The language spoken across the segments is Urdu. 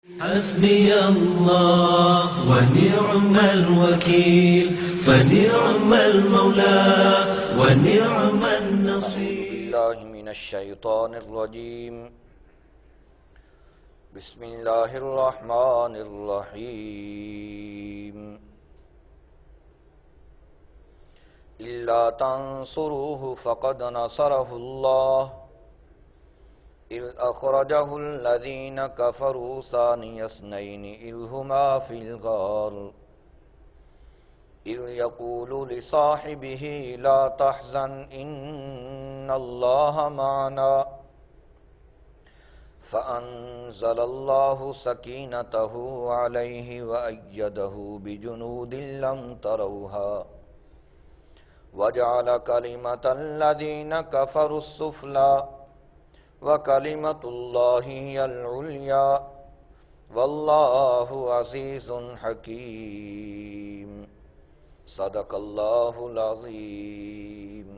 حسبي الله ونعم الوكيل فنعم المولى ونعم النصير. بالله من الشيطان الرجيم. بسم الله الرحمن الرحيم. إلا تنصروه فقد نصره الله إذ أخرجه الذين كفروا ثاني اثنين إذ هما في الغار إذ يقول لصاحبه لا تحزن إن الله معنا فأنزل الله سكينته عليه وأيده بجنود لم تروها وجعل كلمة الذين كفروا السفلى وَكَلِمَةُ اللَّهِ هِيَ الْعُلْيَا وَاللَّهُ عَزِيزٌ حَكِيمٌ. صدق اللہ العظیم.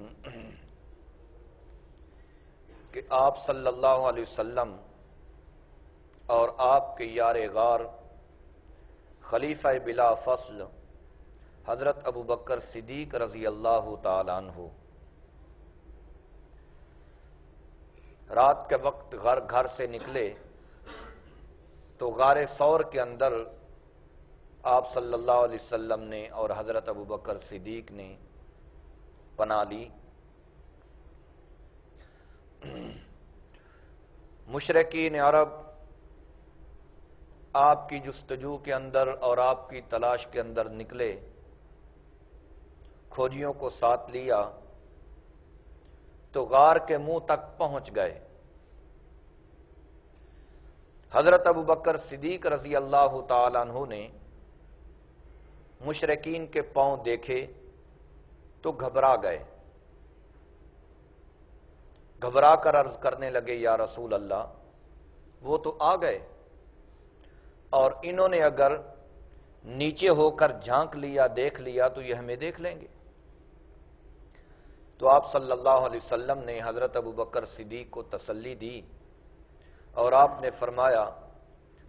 کہ آپ صلی اللہ علیہ وسلم اور آپ کے یار غار خلیفہ بلا فصل حضرت ابوبکر صدیق رضی اللہ تعالیٰ عنہ رات کے وقت گھر سے نکلے تو غار ثور کے اندر آپ صلی اللہ علیہ وسلم نے اور حضرت ابوبکر صدیق نے پناہ لی. مشرکین عرب آپ کی جستجو کے اندر اور آپ کی تلاش کے اندر نکلے، کھوجیوں کو ساتھ لیا تو غار کے منہ تک پہنچ گئے. حضرت ابوبکر صدیق رضی اللہ تعالیٰ عنہ نے مشرکین کے پاؤں دیکھے تو گھبرا گئے. گھبرا کر عرض کرنے لگے یا رسول اللہ وہ تو آ گئے اور انہوں نے اگر نیچے ہو کر جھانک لیا دیکھ لیا تو یہ ہمیں دیکھ لیں گے. تو آپ صلی اللہ علیہ وسلم نے حضرت ابوبکر صدیق کو تسلی دی اور آپ نے فرمایا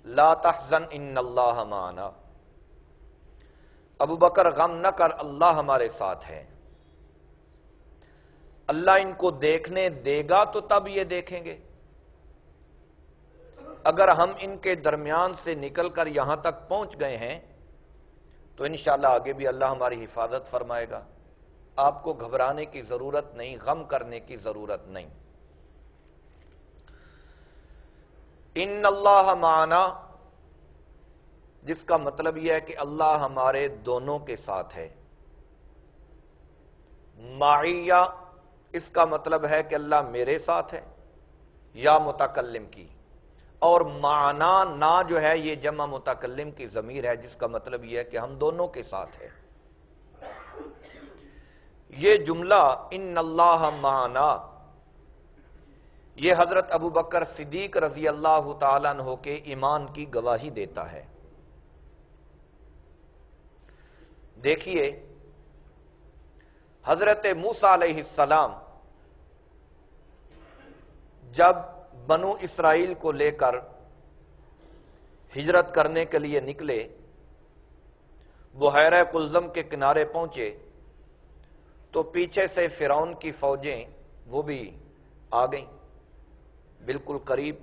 لا تحزن ان اللہ معنا. ابوبکر غم نہ کر، اللہ ہمارے ساتھ ہے. اللہ ان کو دیکھنے دے گا تو تب یہ دیکھیں گے. اگر ہم ان کے درمیان سے نکل کر یہاں تک پہنچ گئے ہیں تو انشاءاللہ آگے بھی اللہ ہماری حفاظت فرمائے گا. آپ کو گھبرانے کی ضرورت نہیں، غم کرنے کی ضرورت نہیں. ان اللہ معنا جس کا مطلب یہ ہے کہ اللہ ہمارے دونوں کے ساتھ ہے. معیہ اس کا مطلب ہے کہ اللہ میرے ساتھ ہے یا متکلم کی، اور معنا نا جو ہے یہ جمع متکلم کی ضمیر ہے جس کا مطلب یہ ہے کہ ہم دونوں کے ساتھ ہے. یہ جملہ ان اللہ معنا یہ حضرت ابوبکر صدیق رضی اللہ تعالیٰ عنہ کے ایمان کی گواہی دیتا ہے. دیکھیے حضرت موسیٰ علیہ السلام جب بنو اسرائیل کو لے کر ہجرت کرنے کے لیے نکلے، بحیرہ قلزم کے کنارے پہنچے تو پیچھے سے فرعون کی فوجیں وہ بھی آ گئیں بالکل قریب.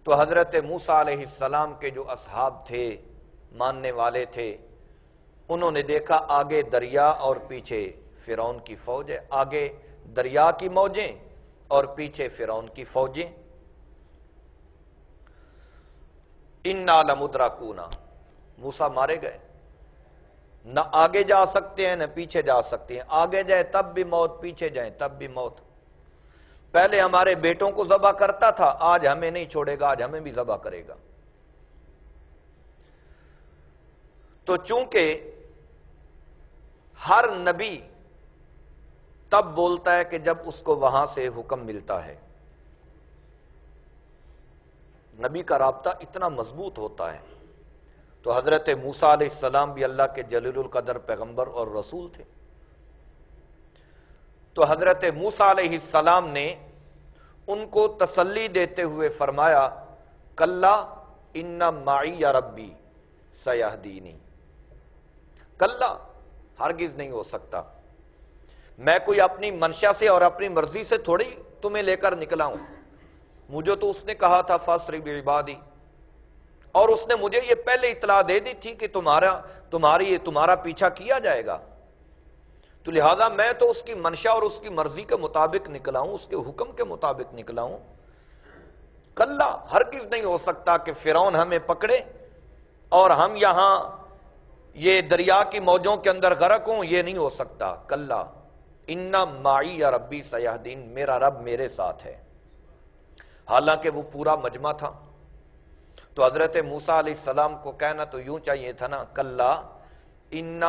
تو حضرت موسیٰ علیہ السلام کے جو اصحاب تھے، ماننے والے تھے، انہوں نے دیکھا آگے دریا اور پیچھے فرعون کی فوج ہے. آگے دریا کی موجیں اور پیچھے فرعون کی فوجیں. اِنَّا لَمُدْرَكُونَ، موسیٰ مارے گئے. نہ آگے جا سکتے ہیں نہ پیچھے جا سکتے ہیں. آگے جائیں تب بھی موت، پیچھے جائیں تب بھی موت. پہلے ہمارے بیٹوں کو ذبح کرتا تھا، آج ہمیں نہیں چھوڑے گا، آج ہمیں بھی ذبح کرے گا. تو چونکہ ہر نبی تب بولتا ہے کہ جب اس کو وہاں سے حکم ملتا ہے. نبی کا رابطہ اتنا مضبوط ہوتا ہے. تو حضرت موسیٰ علیہ السلام بھی اللہ کے جلیل القدر پیغمبر اور رسول تھے. تو حضرت موسیٰ علیہ السلام نے ان کو تسلی دیتے ہوئے فرمایا کلا ان معی ربی سیہدینی، کلا، ہرگز نہیں ہو سکتا، میں کوئی اپنی منشا سے اور اپنی مرضی سے تھوڑی تمہیں لے کر نکلا ہوں، مجھے تو اس نے کہا تھا فاسری بعبادی، اور اس نے مجھے یہ پہلے اطلاع دے دی تھی کہ تمہارا پیچھا کیا جائے گا، تو لہذا میں تو اس کی منشا اور اس کی مرضی کے مطابق نکلا ہوں، اس کے حکم کے مطابق نکلا ہوں، کلا، ہرگز نہیں ہو سکتا کہ فرعون ہمیں پکڑے اور ہم یہاں یہ دریا کی موجوں کے اندر غرق ہوں، یہ نہیں ہو سکتا، کلا ان معی ربی سیہدین، میرا رب میرے ساتھ ہے۔ حالانکہ وہ پورا مجمع تھا، تو حضرت موسیٰ علیہ السلام کو کہنا تو یوں چاہیے تھا نا، کلا ان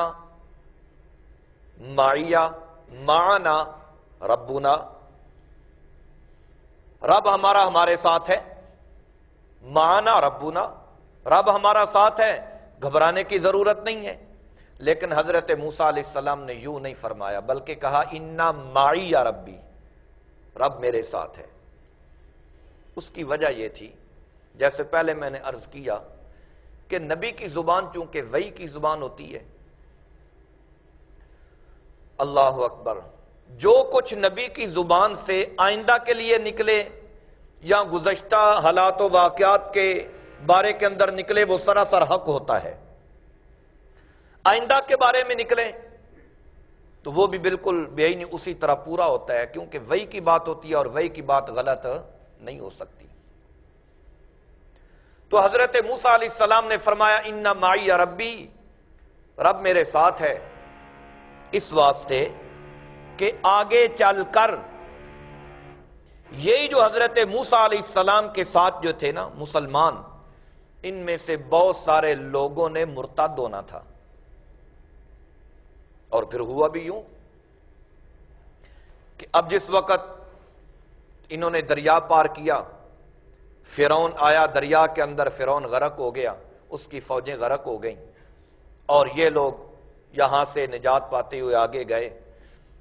معی معنا ربنا، رب ہمارا ہمارے ساتھ ہے، معنا ربنا، رب ہمارا ساتھ ہے، گھبرانے کی ضرورت نہیں ہے۔ لیکن حضرت موسیٰ علیہ السلام نے یوں نہیں فرمایا، بلکہ کہا انا معی ربی، رب میرے ساتھ ہے۔ اس کی وجہ یہ تھی، جیسے پہلے میں نے عرض کیا کہ نبی کی زبان چونکہ وحی کی زبان ہوتی ہے، اللہ اکبر، جو کچھ نبی کی زبان سے آئندہ کے لیے نکلے یا گزشتہ حالات و واقعات کے بارے کے اندر نکلے، وہ سراسر حق ہوتا ہے۔ آئندہ کے بارے میں نکلے تو وہ بھی بالکل بے عینی اسی طرح پورا ہوتا ہے، کیونکہ وحی کی بات ہوتی ہے اور وحی کی بات غلط نہیں ہو سکتی۔ تو حضرت موسیٰ علیہ السلام نے فرمایا ان معی ربی، رب میرے ساتھ ہے، اس واسطے کہ آگے چل کر یہی جو حضرت موسیٰ علیہ السلام کے ساتھ جو تھے نا مسلمان، ان میں سے بہت سارے لوگوں نے مرتد ہونا تھا، اور پھر ہوا بھی یوں کہ اب جس وقت انہوں نے دریا پار کیا، فرعون آیا دریا کے اندر، فرعون غرق ہو گیا، اس کی فوجیں غرق ہو گئیں، اور یہ لوگ یہاں سے نجات پاتے ہوئے آگے گئے،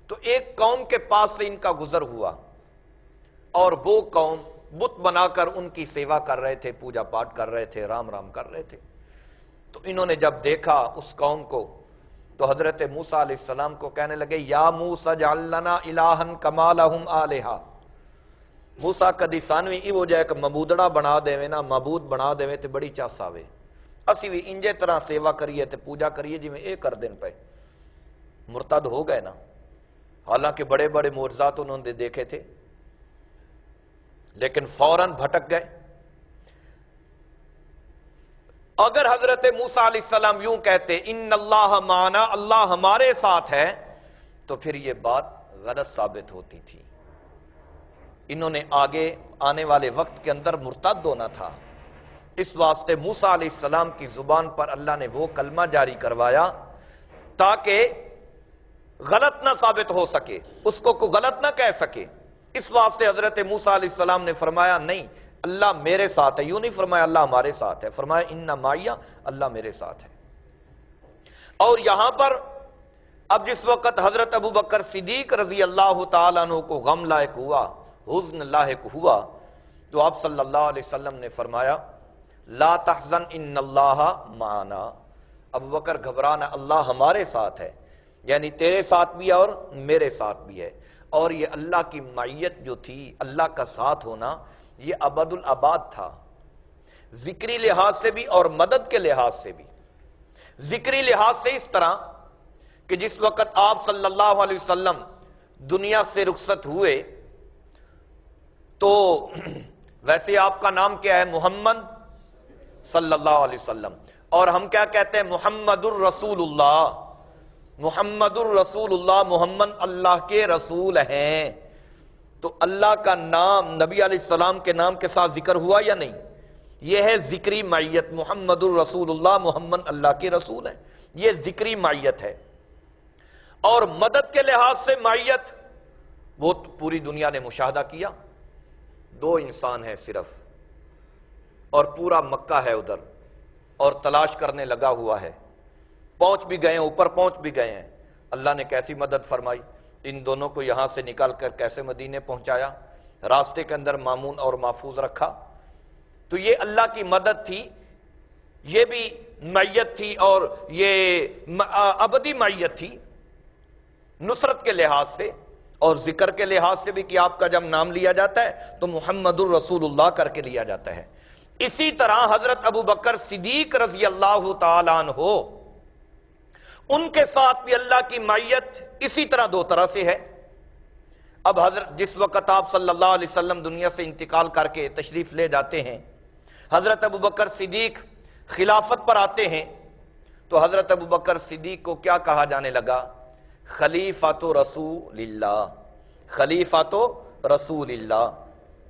تو ایک قوم کے پاس سے ان کا گزر ہوا، اور وہ قوم بت بنا کر ان کی سیوا کر رہے تھے، پوجا پاٹ کر رہے تھے، رام رام کر رہے تھے۔ تو انہوں نے جب دیکھا اس قوم کو، تو حضرت موسیٰ علیہ السلام کو کہنے لگے یا موسیٰ اجعل لنا الہا کما لہم آلہا، موسیٰ کدی سانوی ای ہو جائے کہ مبودڑا بنا دے نا، معبود بنا دے تے بڑی چاس آوے، اسی بھی انجے طرح سیوا کریے تے پوجا کریے جی میں اے کر دین پہ۔ مرتد ہو گئے نا، حالانکہ بڑے بڑے معجزات انہوں نے دیکھے تھے، لیکن فوراً بھٹک گئے۔ اگر حضرت موسیٰ علیہ السلام یوں کہتے ان اللہ معنا، اللہ ہمارے ساتھ ہے، تو پھر یہ بات غلط ثابت ہوتی تھی۔ انہوں نے آگے آنے والے وقت کے اندر مرتد ہونا تھا، اس واسطے موسیٰ علیہ السلام کی زبان پر اللہ نے وہ کلمہ جاری کروایا تاکہ غلط نہ ثابت ہو سکے، اس کو کوئی غلط نہ کہہ سکے۔ اس واسطے حضرت موسیٰ علیہ السلام نے فرمایا نہیں، اللہ میرے ساتھ ہے، یوں نہیں فرمایا اللہ ہمارے ساتھ ہے، فرمایا ان معیہ، اللہ میرے ساتھ ہے۔ اور یہاں پر اب جس وقت حضرت ابو بکر صدیق رضی اللہ تعالیٰ عنہ کو غم لاحق ہوا، حزن لاحق ہوا، تو آپ صلی اللہ علیہ وسلم نے فرمایا لا تحزن ان اللہ معنا، ابو بکر گھبرانا، اللہ ہمارے ساتھ ہے، یعنی تیرے ساتھ بھی ہے اور میرے ساتھ بھی ہے۔ اور یہ اللہ کی معیت جو تھی، اللہ کا ساتھ ہونا، یہ ابد الاباد تھا، ذکری لحاظ سے بھی اور مدد کے لحاظ سے بھی۔ ذکری لحاظ سے اس طرح کہ جس وقت آپ صلی اللہ علیہ وسلم دنیا سے رخصت ہوئے تو ویسے آپ کا نام کیا ہے؟ محمد صلی اللہ علیہ وسلم، اور ہم کیا کہتے ہیں؟ محمد الرسول اللہ، محمد الرسول اللہ، محمد اللہ کے رسول ہیں۔ تو اللہ کا نام نبی علیہ السلام کے نام کے ساتھ ذکر ہوا یا نہیں؟ یہ ہے ذکری معیت، محمد الرسول اللہ، محمد اللہ کے رسول ہیں، یہ ذکری معیت ہے۔ اور مدد کے لحاظ سے معیت، وہ پوری دنیا نے مشاہدہ کیا، دو انسان ہیں صرف، اور پورا مکہ ہے ادھر، اور تلاش کرنے لگا ہوا ہے، پہنچ بھی گئے ہیں، اوپر پہنچ بھی گئے ہیں۔ اللہ نے کیسی مدد فرمائی، ان دونوں کو یہاں سے نکال کر کیسے مدینے پہنچایا، راستے کے اندر مامون اور محفوظ رکھا، تو یہ اللہ کی مدد تھی، یہ بھی معیت تھی، اور یہ ابدی معیت تھی نصرت کے لحاظ سے اور ذکر کے لحاظ سے بھی، کہ آپ کا جب نام لیا جاتا ہے تو محمد الرسول اللہ کر کے لیا جاتا ہے۔ اسی طرح حضرت ابو بکر صدیق رضی اللہ تعالیٰ عنہ، ان کے ساتھ بھی اللہ کی معیت اسی طرح دو طرح سے ہے۔ اب حضرت جس وقت آپ صلی اللہ علیہ وسلم دنیا سے انتقال کر کے تشریف لے جاتے ہیں، حضرت ابو بکر صدیق خلافت پر آتے ہیں، تو حضرت ابو بکر صدیق کو کیا کہا جانے لگا؟ خلیفۃ رسول اللہ، خلیفۃ رسول اللہ۔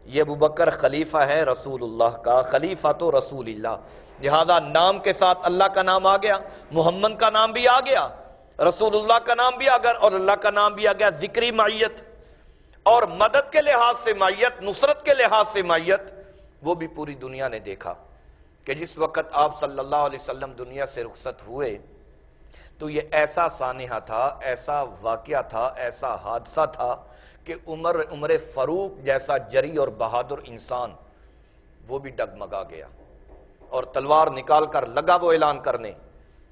یہ ابو بکر خلیفہ ہے رسول اللہ کا، خلیفۃ رسول اللہ، لہذا نام کے ساتھ اللہ کا نام آ گیا، محمد کا نام بھی آ گیا، رسول اللہ کا نام بھی آ گیا، اور اللہ کا نام بھی آ گیا۔ ذکری معیت اور مدد کے لحاظ سے معیت، نصرت کے لحاظ سے معیت، وہ بھی پوری دنیا نے دیکھا کہ جس وقت آپ صلی اللہ علیہ وسلم دنیا سے رخصت ہوئے تو یہ ایسا سانحہ تھا، ایسا واقعہ تھا، ایسا حادثہ تھا کہ عمر فاروق جیسا جری اور بہادر انسان وہ بھی ڈگمگا گیا اور تلوار نکال کر لگا وہ اعلان کرنے۔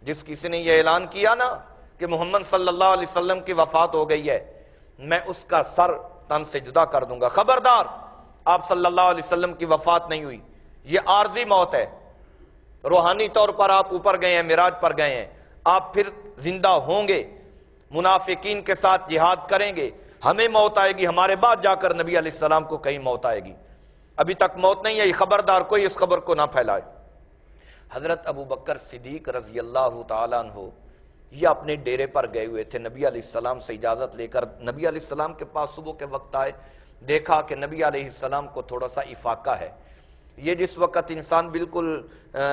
جس کسی نے یہ اعلان کیا نا کہ محمد صلی اللہ علیہ وسلم کی وفات ہو گئی ہے، میں اس کا سر تن سے جدا کر دوں گا، خبردار، آپ صلی اللہ علیہ وسلم کی وفات نہیں ہوئی، یہ عارضی موت ہے، روحانی طور پر آپ اوپر گئے ہیں، معراج پر گئے ہیں، آپ پھر زندہ ہوں گے، منافقین کے ساتھ جہاد کریں گے، ہمیں موت آئے گی، ہمارے بعد جا کر نبی علیہ السلام کو کہیں موت آئے گی، ابھی تک موت نہیں آئی، خبردار کوئی اس خبر کو نہ پھیلائے۔ حضرت ابو بکر صدیق رضی اللہ تعالیٰ عنہ یہ اپنے ڈیرے پر گئے ہوئے تھے، نبی علیہ السلام سے اجازت لے کر نبی علیہ السلام کے پاس صبح کے وقت آئے، دیکھا کہ نبی علیہ السلام کو تھوڑا سا افاقہ ہے۔ یہ جس وقت انسان بالکل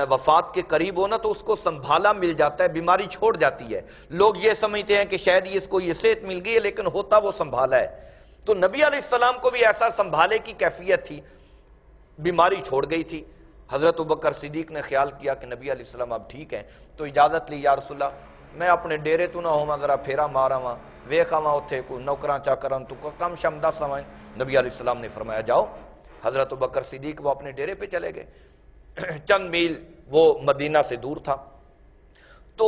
وفات کے قریب ہونا تو اس کو سنبھالا مل جاتا ہے، بیماری چھوڑ جاتی ہے، لوگ یہ سمجھتے ہیں کہ شاید اس کو یہ صحت مل گئی ہے، لیکن ہوتا وہ سنبھالا ہے۔ تو نبی علیہ السلام کو بھی ایسا سنبھالے کی کیفیت تھی، بیماری چھوڑ گئی تھی۔ حضرت ابوبکر صدیق نے خیال کیا کہ نبی علیہ السلام اب ٹھیک ہیں، تو اجازت لی، یا رسول اللہ میں اپنے ڈیرے تو نہ ہوں، ذرا پھیرا مارا ہوا ویکھا وا اتھے کوئی نوکراں چاکراں تو کم شم دس آویں۔ نبی علیہ السلام نے فرمایا جاؤ۔ حضرت ابوبکر صدیق وہ اپنے ڈیرے پہ چلے گئے، چند میل وہ مدینہ سے دور تھا، تو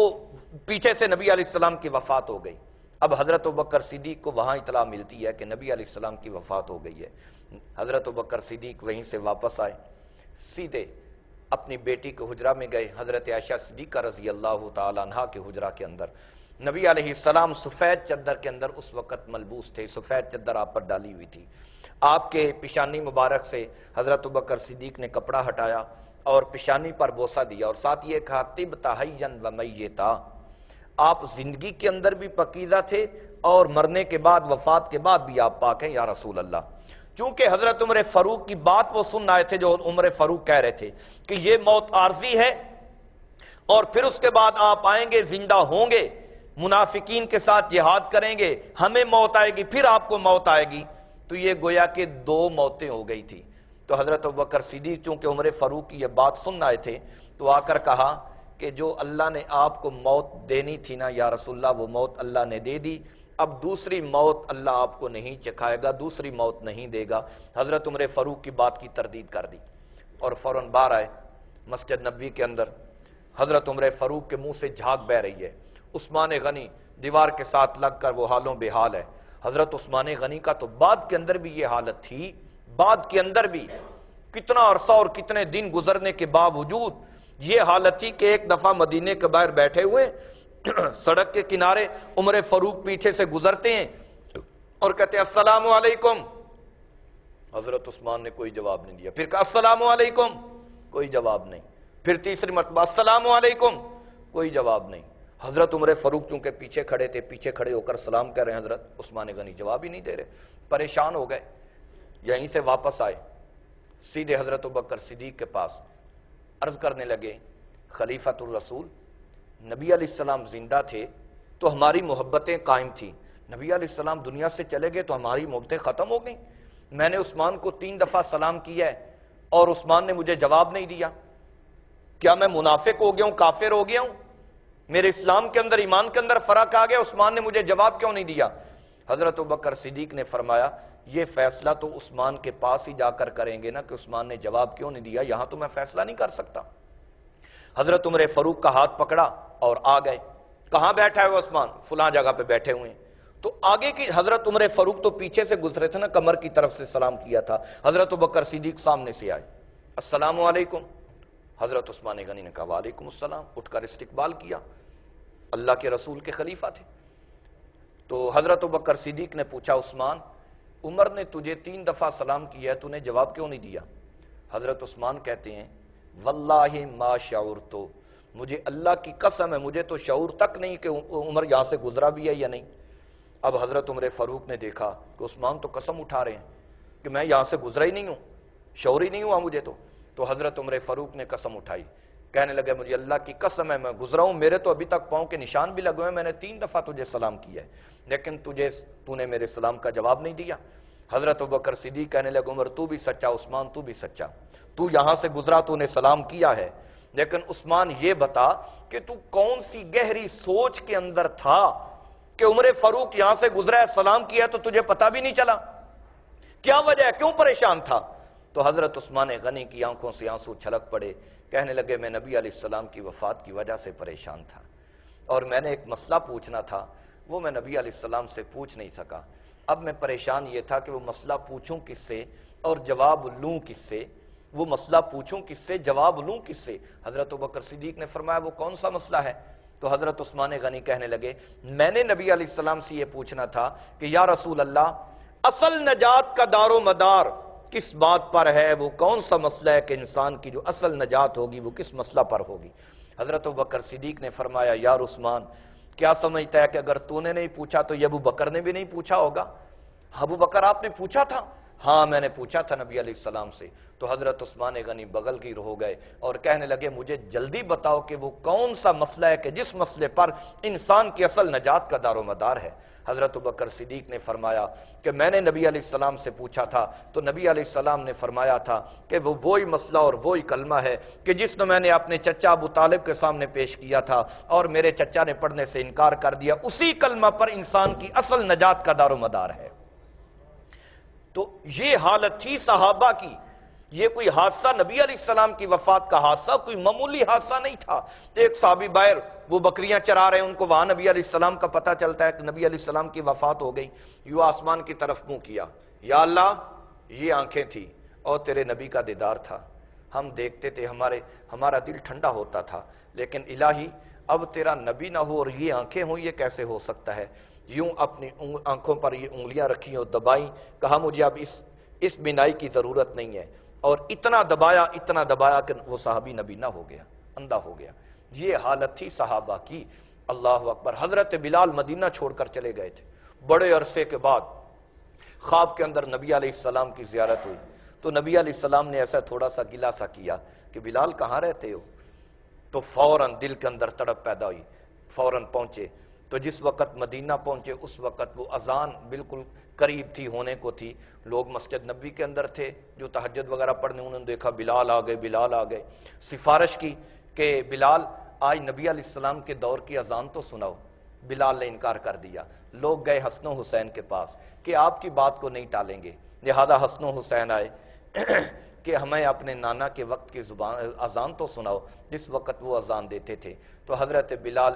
پیچھے سے نبی علیہ السلام کی وفات ہو گئی۔ اب حضرت ابوبکر صدیق کو وہاں اطلاع ملتی ہے کہ نبی علیہ السلام کی وفات ہو گئی ہے۔ حضرت ابوبکر صدیق وہیں سے واپس آئے، سیدھے اپنی بیٹی کے حجرہ میں گئے، حضرت عائشہ صدیقہ رضی اللہ تعالی عنہا کے حجرہ کے اندر۔ نبی علیہ السلام سفید چادر کے اندر اس وقت ملبوس تھے، سفید چادر آپ پر ڈالی ہوئی تھی۔ آپ کے پیشانی مبارک سے حضرت ابوبکر صدیق نے کپڑا ہٹایا اور پیشانی پر بوسہ دیا، اور ساتھ یہ کہا طبت حیا و میتا، آپ زندگی کے اندر بھی پاکیزہ تھے اور مرنے کے بعد، وفات کے بعد بھی آپ پاک ہیں یا رسول اللہ۔ چونکہ حضرت عمر فاروق کی بات وہ سن آئے تھے جو عمر فاروق کہہ رہے تھے کہ یہ موت عارضی ہے اور پھر اس کے بعد آپ آئیں گے، زندہ ہوں گے، منافقین کے ساتھ جہاد کریں گے، ہمیں موت آئے گی، پھر آپ کو موت آئے گی، تو یہ گویا کہ دو موتیں ہو گئی تھی۔ تو حضرت ابوبکر صدیق چونکہ عمر فاروق کی یہ بات سن آئے تھے تو آ کر کہا کہ جو اللہ نے آپ کو موت دینی تھی نا یا رسول اللہ، وہ موت اللہ نے دے دی، اب دوسری موت اللہ آپ کو نہیں چکھائے گا، دوسری موت نہیں دے گا۔ حضرت عمر فاروق کی بات کی تردید کر دی اور فوراً باہر آئے مسجد نبوی کے اندر۔ حضرت عمر فاروق کے منہ سے جھاگ بہ رہی ہے، عثمان غنی دیوار کے ساتھ لگ کر وہ حالوں بے حال ہے۔ حضرت عثمان غنی کا تو بعد کے اندر بھی یہ حالت تھی، بعد کے اندر بھی کتنا عرصہ اور کتنے دن گزرنے کے باوجود یہ حالت تھی کہ ایک دفعہ مدینے کے باہر بیٹھے ہوئے، سڑک کے کنارے عمر فاروق پیچھے سے گزرتے ہیں اور کہتے ہیں السلام علیکم۔ حضرت عثمان نے کوئی جواب نہیں دیا، پھر کہا السلام علیکم، کوئی جواب نہیں، پھر تیسری مرتبہ السلام علیکم، کوئی جواب نہیں۔ حضرت عمر فاروق چونکہ پیچھے کھڑے تھے، پیچھے کھڑے ہو کر سلام کر رہے ہیں، حضرت عثمان غنی جواب ہی نہیں دے رہے، پریشان ہو گئے، یہیں سے واپس آئے، سیدھے حضرت ابوبکر صدیق کے پاس عرض کرنے لگے خلیفۃ الرسول، نبی علیہ السلام زندہ تھے تو ہماری محبتیں قائم تھیں، نبی علیہ السلام دنیا سے چلے گئے تو ہماری محبتیں ختم ہو گئیں، میں نے عثمان کو 3 دفعہ سلام کیا ہے اور عثمان نے مجھے جواب نہیں دیا، کیا میں منافق ہو گیا ہوں، کافر ہو گیا ہوں، میرے اسلام کے اندر، ایمان کے اندر فرق آ گیا، عثمان نے مجھے جواب کیوں نہیں دیا؟ حضرت ابوبکر صدیق نے فرمایا یہ فیصلہ تو عثمان کے پاس ہی جا کر کریں گے نا کہ عثمان نے جواب کیوں نہیں دیا، یہاں تو میں فیصلہ نہیں کر سکتا۔ حضرت عمر فاروق کا ہاتھ پکڑا اور آ گئے۔ کہاں بیٹھا ہے وہ عثمان؟ فلاں جگہ پہ بیٹھے ہوئے ہیں۔ تو آگے کی حضرت عمر فاروق تو پیچھے سے گزرے تھے نا، کمر کی طرف سے سلام کیا تھا، حضرت ابوبکر صدیق سامنے سے آئے، السلام علیکم۔ حضرت عثمان غنی نے کہا وعلیکم السلام، اٹھ کر استقبال کیا، اللہ کے رسول کے خلیفہ تھے۔ تو حضرت ابوبکر صدیق نے پوچھا عثمان، عمر نے تجھے 3 دفعہ سلام کیا ہے، تو نے جواب کیوں نہیں دیا؟ حضرت عثمان کہتے ہیں واللہ ما شعورتو، مجھے اللہ کی قسم ہے مجھے تو شعور تک نہیں کہ عمر یہاں سے گزرا بھی ہے یا نہیں۔ اب حضرت عمر فاروق نے دیکھا کہ عثمان تو قسم اٹھا رہے ہیں کہ میں یہاں سے گزرا ہی نہیں ہوں، شعور ہی نہیں ہوا مجھے تو حضرت عمر فاروق نے قسم اٹھائی، کہنے لگے مجھے اللہ کی قسم ہے میں گزرا ہوں، میرے تو ابھی تک پاؤں کے نشان بھی لگے ہوئے ہیں، میں نے 3 دفعہ تجھے سلام کیا ہے لیکن تو نے میرے سلام کا جواب نہیں دیا۔ حضرت ابوبکر صدیق کہنے لگے عمر تو بھی سچا، عثمان تو بھی سچا، تو یہاں سے گزرا، تو نے سلام کیا ہے، لیکن عثمان یہ بتا کہ تو کون سی گہری سوچ کے اندر تھا کہ عمر فاروق یہاں سے گزرا ہے، سلام کیا ہے تو تجھے پتہ بھی نہیں چلا، کیا وجہ ہے، کیوں پریشان تھا؟ تو حضرت عثمان غنی کی آنکھوں سے آنسو چھلک پڑے، کہنے لگے میں نبی علیہ السلام کی وفات کی وجہ سے پریشان تھا اور میں نے ایک مسئلہ پوچھنا تھا، وہ میں نبی علیہ السلام سے پوچھ نہیں سکا۔ اب میں پریشان یہ تھا کہ وہ مسئلہ پوچھوں کس سے اور جواب لوں کس سے، وہ مسئلہ پوچھوں کس سے جواب لوں کس سے۔ حضرت ابوبکر صدیق نے فرمایا وہ کون سا مسئلہ ہے؟ تو حضرت عثمان غنی کہنے لگے میں نے نبی علیہ السلام سے یہ پوچھنا تھا کہ یا رسول اللہ اصل نجات کا دار و مدار کس بات پر ہے، وہ کون سا مسئلہ ہے کہ انسان کی جو اصل نجات ہوگی وہ کس مسئلہ پر ہوگی؟ حضرت ابوبکر صدیق نے فرمایا یار عثمان کیا سمجھتا ہے کہ اگر تو نے نہیں پوچھا تو یہ ابو بکر نے بھی نہیں پوچھا ہوگا؟ ابو بکر آپ نے پوچھا تھا؟ ہاں میں نے پوچھا تھا نبی علیہ السلام سے۔ تو حضرت عثمان غنی بغل گیر ہو گئے اور کہنے لگے مجھے جلدی بتاؤ کہ وہ کون سا مسئلہ ہے کہ جس مسئلے پر انسان کی اصل نجات کا دار و مدار ہے۔ حضرت ابوبکر صدیق نے فرمایا کہ میں نے نبی علیہ السلام سے پوچھا تھا تو نبی علیہ السلام نے فرمایا تھا کہ وہ وہی مسئلہ اور وہی کلمہ ہے کہ جس نے میں نے اپنے چچا ابو طالب کے سامنے پیش کیا تھا اور میرے چچا نے پڑھنے سے انکار کر دیا، اسی کلمہ پر انسان کی اصل نجات کا دار و مدار ہے۔ تو یہ حالت تھی صحابہ کی، یہ کوئی حادثہ نبی علیہ السلام کی وفات کا حادثہ کوئی معمولی حادثہ نہیں تھا۔ ایک صحابی باہر وہ بکریاں چرا رہے ہیں، ان کو وہاں نبی علیہ السلام کا پتہ چلتا ہے کہ نبی علیہ السلام کی وفات ہو گئی، یوں آسمان کی طرف منہ کیا، یا اللہ یہ آنکھیں تھی اور تیرے نبی کا دیدار تھا، ہم دیکھتے تھے ہمارا دل ٹھنڈا ہوتا تھا، لیکن الہی اب تیرا نبی نہ ہو اور یہ آنکھیں ہوں، یہ کیسے ہو سکتا ہے؟ یوں اپنی آنکھوں پر یہ انگلیاں رکھی اور دبائیں، کہا مجھے اب اس بینائی کی ضرورت نہیں ہے، اور اتنا دبایا کہ وہ صحابی نبی نہ ہو گیا، اندھا ہو گیا۔ یہ حالت تھی صحابہ کی۔ اللہ اکبر۔ حضرت بلال مدینہ چھوڑ کر چلے گئے تھے، بڑے عرصے کے بعد خواب کے اندر نبی علیہ السلام کی زیارت ہوئی تو نبی علیہ السلام نے ایسا تھوڑا سا گلہ سا کیا کہ بلال کہاں رہتے ہو؟ تو فوراً دل کے اندر تڑپ پیدا ہوئی، فوراً پہنچے۔ تو جس وقت مدینہ پہنچے اس وقت وہ اذان بالکل قریب تھی، ہونے کو تھی، لوگ مسجد نبوی کے اندر تھے جو تہجد وغیرہ پڑھنے، انہوں نے دیکھا بلال آ گئے، سفارش کی کہ بلال آج نبی علیہ السلام کے دور کی اذان تو سناؤ۔ بلال نے انکار کر دیا۔ لوگ گئے حسن و حسین کے پاس کہ آپ کی بات کو نہیں ٹالیں گے، لہذا حسن و حسین آئے کہ ہمیں اپنے نانا کے وقت کی اذان تو سناؤ جس وقت وہ اذان دیتے تھے۔ تو حضرت بلال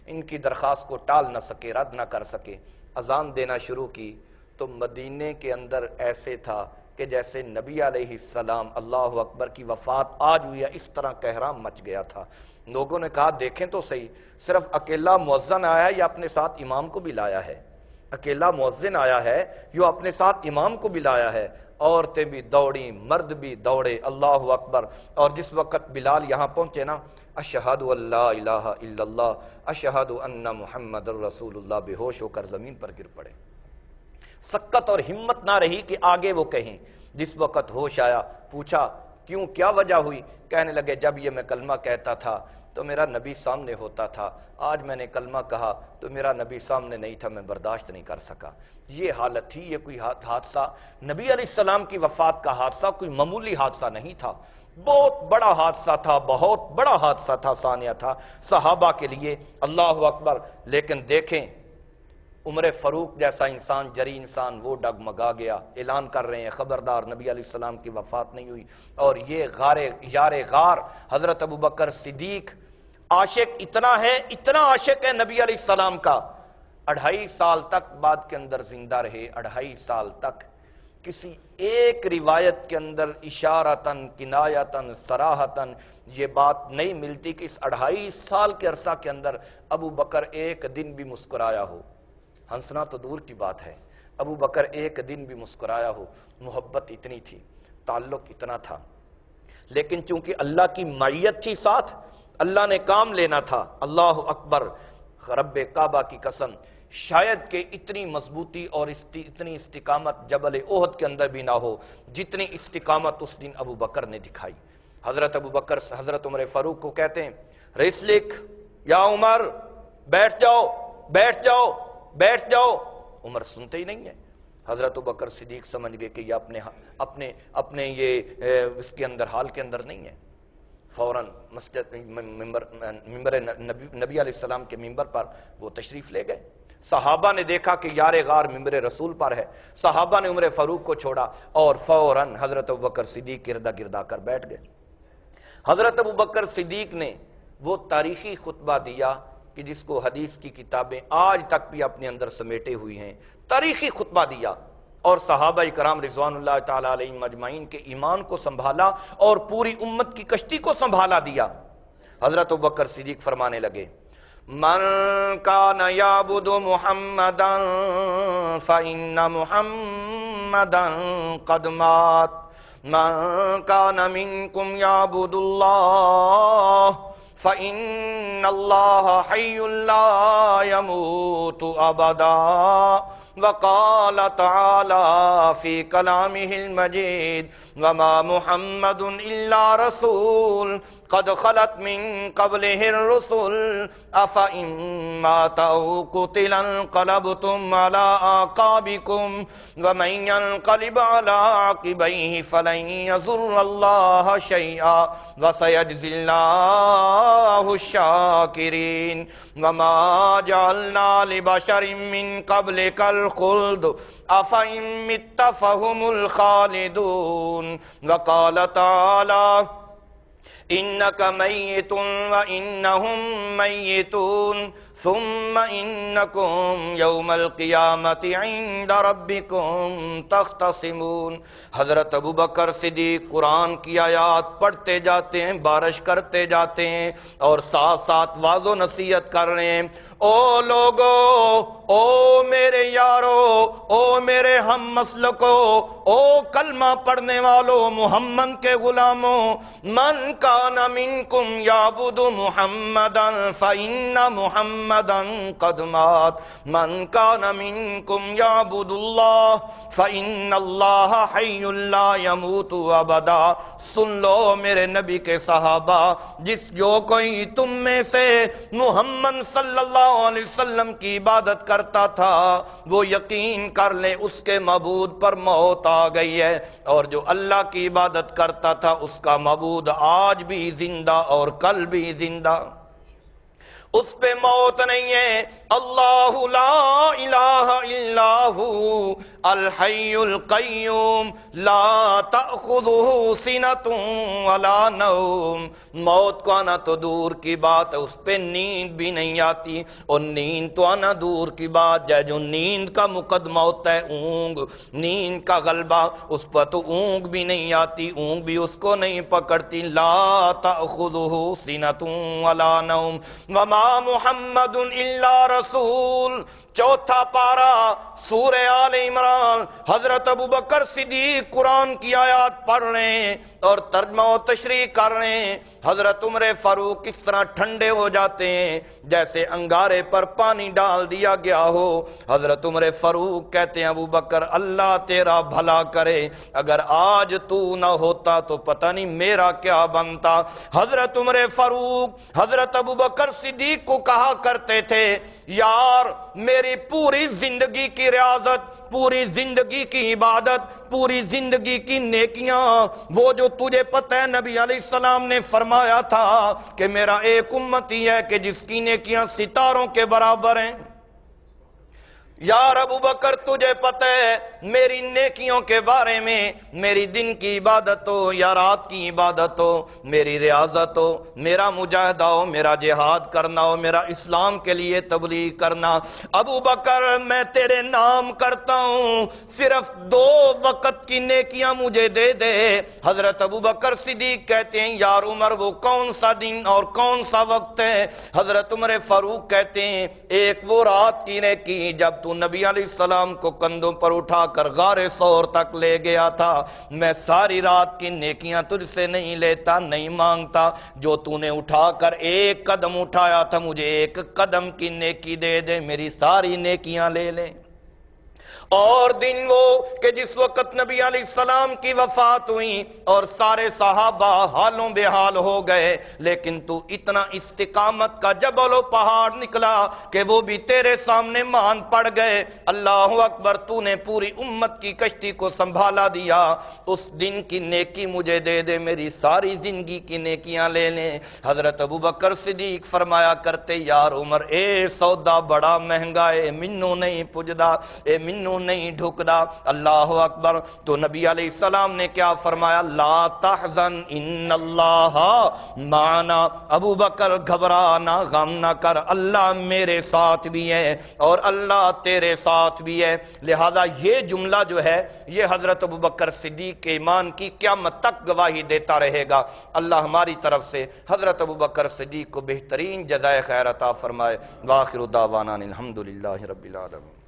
ان کی درخواست کو ٹال نہ سکے، رد نہ کر سکے، اذان دینا شروع کی تو مدینے کے اندر ایسے تھا کہ جیسے نبی علیہ السلام اللہ اکبر کی وفات آج ہوئی ہے، اس طرح کہرام مچ گیا تھا۔ لوگوں نے کہا دیکھیں تو صحیح، صرف اکیلا مؤذن آیا ہے یا اپنے ساتھ امام کو بھی لایا ہے؟ اکیلا مؤذن آیا ہے یا اپنے ساتھ امام کو بھی لایا ہے؟ عورتیں بھی دوڑیں، مرد بھی دوڑے، اللہ اکبر۔ اور جس وقت بلال یہاں پہنچے نا، اشہد ان لا الہ الا اللہ اشہد ان محمد الرسول اللہ، بے ہوش ہو کر زمین پر گر پڑے، سکت اور ہمت نہ رہی کہ آگے وہ کہیں۔ جس وقت ہوش آیا پوچھا کیوں، کیا وجہ ہوئی؟ کہنے لگے جب یہ میں کلمہ کہتا تھا تو میرا نبی سامنے ہوتا تھا، آج میں نے کلمہ کہا تو میرا نبی سامنے نہیں تھا، میں برداشت نہیں کر سکا۔ یہ حالت تھی۔ یہ کوئی حادثہ نبی علیہ السلام کی وفات کا حادثہ کوئی معمولی حادثہ نہیں تھا، بہت بڑا حادثہ تھا، بہت بڑا حادثہ تھا، سانیہ تھا صحابہ کے لیے، اللہ اکبر۔ لیکن دیکھیں عمر فاروق جیسا انسان، جری انسان، وہ ڈگمگا گیا، اعلان کر رہے ہیں خبردار نبی علیہ السلام کی وفات نہیں ہوئی. اور یہ یار غار حضرت ابوبکر صدیق عاشق اتنا عاشق ہے نبی علیہ السلام کا، 2.5 سال تک بعد کے اندر زندہ رہے. 2.5 سال تک کسی ایک روایت کے اندر اشارتاً کنایتاً صراحتاً یہ بات نہیں ملتی کہ اس 2.5 سال کے عرصہ کے اندر ابو بکر ایک دن بھی مسکرایا ہو. ہنسنا تو دور کی بات ہے، ابو بکر ایک دن بھی مسکرایا ہو. محبت اتنی تھی، تعلق اتنا تھا. لیکن چونکہ اللہ کی معیت تھی ساتھ، اللہ نے کام لینا تھا. اللہ اکبر، رب کعبہ کی قسم، شاید کہ اتنی مضبوطی اور اتنی استقامت جبل احد کے اندر بھی نہ ہو جتنی استقامت اس دن ابو بکر نے دکھائی. حضرت ابو بکر حضرت عمر فاروق کو کہتے ہیں ریسلک یا عمر، بیٹھ جاؤ بیٹھ جاؤ بیٹھ جاؤ. عمر سنتے ہی نہیں ہے. حضرت ابو بکر صدیق سمجھ گئے کہ یہ اپنے یہ اس کے اندر حال کے اندر نہیں ہے. فوراً مسجد ممبر نبی علیہ السلام کے ممبر پر وہ تشریف لے گئے. صحابہ نے دیکھا کہ یار غار ممبر رسول پر ہے. صحابہ نے عمر فاروق کو چھوڑا اور فوراً حضرت ابوبکر صدیق گردا کر بیٹھ گئے. حضرت ابوبکر صدیق نے وہ تاریخی خطبہ دیا کہ جس کو حدیث کی کتابیں آج تک بھی اپنے اندر سمیٹے ہوئی ہیں. تاریخی خطبہ دیا اور صحابہ کرام رضوان اللہ تعالی علیہم اجمعین کے ایمان کو سنبھالا اور پوری امت کی کشتی کو سنبھالا دیا. حضرت ابوبکر صدیق فرمانے لگے من کان یعبد محمدا فإن محمدا قد مات من کان منکم یعبد اللہ فإن اللہ حی لا يموت ابدا. وقال تعالی فی کلامہ المجید وما محمد الا رسول قد خلت من قبلہ الرسل افإن مات او قتل انقلبتم على اعقابکم ومن ينقلب على عقبیہ فلن یضر اللہ شیئا وسیجزی اللہ الشاکرین. وما جعلنا لبشر من قبلک الخلد افإن مت فهم الخالدون. وقال تعالی انک میت وانہم میتون ثم انکم یوم القیامت عند ربکم تختصمون. حضرت ابوبکر صدیق قرآن کی آیات پڑھتے جاتے ہیں، بارش کرتے جاتے ہیں اور ساتھ ساتھ واعظ و نصیحت کر رہے ہیں. او لوگو، او میرے یارو، او میرے ہم مسلکو، او کلمہ پڑھنے والو، محمد کے غلاموں، من کان منکم یعبد محمدا فإن محمدا قد مات من کان منکم یعبد اللہ فإن اللہ حی لا يموت ابدا. سن لو میرے نبی کے صحابہ، جو کوئی تم میں سے محمد صلی اللہ علیہ وسلم کی عبادت کرتا تھا وہ یقین کر لے اس کے معبود پر موت آ گئی ہے، اور جو اللہ کی عبادت کرتا تھا اس کا معبود آج بھی زندہ اور کل بھی زندہ، اس پہ موت نہیں ہے. اللہ لا الہ الا ہو الحی القیوم لا تأخذہ سنۃ ولا نوم. موت کو آنا تو دور کی بات ہے، اس پہ نیند بھی نہیں آتی، اور نیند تو آنا دور کی بات ہے. جو نیند کا مقدمہ ہوتا ہے اونگ، نیند کا غلبہ، اس پر تو اونگ بھی نہیں آتی، اونگ بھی اس کو نہیں پکڑتی. لا تأخذہ سنۃ ولا نوم وما محمد الا رسول. چوتھا پارہ سورہ آل عمران. حضرت ابوبکر صدیق قرآن کی آیات پڑھ رہے ہیں اور ترجمہ و تشریح کر رہے ہیں. حضرت عمر فاروق اس طرح ٹھنڈے ہو جاتے ہیں جیسے انگارے پر پانی ڈال دیا گیا ہو. حضرت عمر فاروق کہتے ہیں ابوبکر اللہ تیرا بھلا کرے، اگر آج تو نہ ہوتا تو پتہ نہیں میرا کیا بنتا. حضرت عمر فاروق حضرت ابوبکر صدیق کو کہا کرتے تھے یار میری پوری زندگی کی ریاضت، پوری زندگی کی عبادت، پوری زندگی کی نیکیاں، وہ جو تجھے پتہ ہے نبی علیہ السلام نے فرمایا تھا کہ میرا ایک امتی ہے کہ جس کی نیکیاں ستاروں کے برابر ہیں. یار ابو بکر تجھے پتہ ہے میری نیکیوں کے بارے میں، میری دن کی عبادت ہو یا رات کی عبادت ہو، میری ریاضت ہو، میرا مجاہدہ ہو، میرا جہاد کرنا ہو، میرا اسلام کے لیے تبلیغ کرنا، ابو بکر میں تیرے نام کرتا ہوں، صرف 2 وقت کی نیکیاں مجھے دے دے۔ حضرت ابو بکر صدیق کہتے ہیں یار عمر وہ کون سا دن اور کون سا وقت ہے؟ حضرت عمر فاروق کہتے ہیں ایک وہ رات کی نیکی جب تو نبی علیہ السلام کو کندھوں پر اٹھا کر غار ثور تک لے گیا تھا، میں ساری رات کی نیکیاں تجھ سے نہیں لیتا، نہیں مانگتا، جو تو نے اٹھا کر ایک قدم اٹھایا تھا مجھے ایک قدم کی نیکی دے دے، میری ساری نیکیاں لے لیں۔ اور دن وہ کہ جس وقت نبی علیہ السلام کی وفات ہوئی اور سارے صحابہ حالوں بے حال ہو گئے، لیکن تو اتنا استقامت کا جبل و پہاڑ نکلا کہ وہ بھی تیرے سامنے مان پڑ گئے۔ اللہ اکبر، تو نے پوری امت کی کشتی کو سنبھالا دیا، اس دن کی نیکی مجھے دے دے، میری ساری زندگی کی نیکیاں لے لیں۔ حضرت ابو بکر صدیق فرمایا کرتے یار عمر اے سودا بڑا مہنگا ہے، منو نہیں پجدا، اے منو نہیں ڈھکدا۔ اللہ اکبر، تو نبی علیہ السلام نے کیا فرمایا؟ لا تحزن ان اللہ معنا، ابو بکر گھبرانا غم نہ کر، اللہ میرے ساتھ بھی ہے اور اللہ تیرے ساتھ بھی ہے۔ لہذا یہ جملہ جو ہے یہ حضرت ابو بکر صدیق کے ایمان کی قیامت تک گواہی دیتا رہے گا۔ اللہ ہماری طرف سے حضرت ابو بکر صدیق کو بہترین جزائے خیر عطا فرمائے۔ وآخر دعوانا الحمدللہ رب العالمین۔